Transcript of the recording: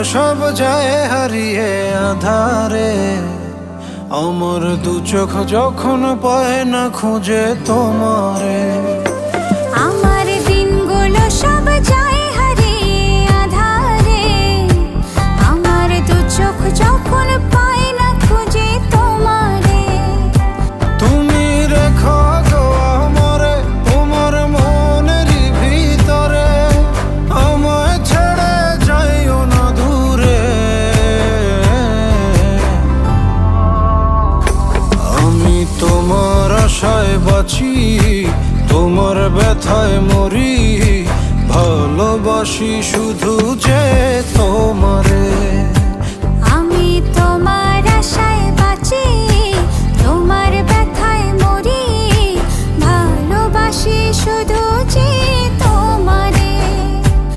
সব যায় হারিয়ে আধারে, আমার দু চোখ যখন পায় না খুঁজে তোমারে। আমার দিনগুলো সব যায় হারিয়ে আধারে, আমার দু চোখ যখন পায় না খুঁজে তোমারে। তুমি রেখো গো আমারে তোমার মনেরই ভিতরে, আমায় ছেড়ে যাইও না দূরে। আমি তোমার আশায় বাঁচি, তোমার ব্যথায় মরি, ভালোবাসি শুধু যে তোমার।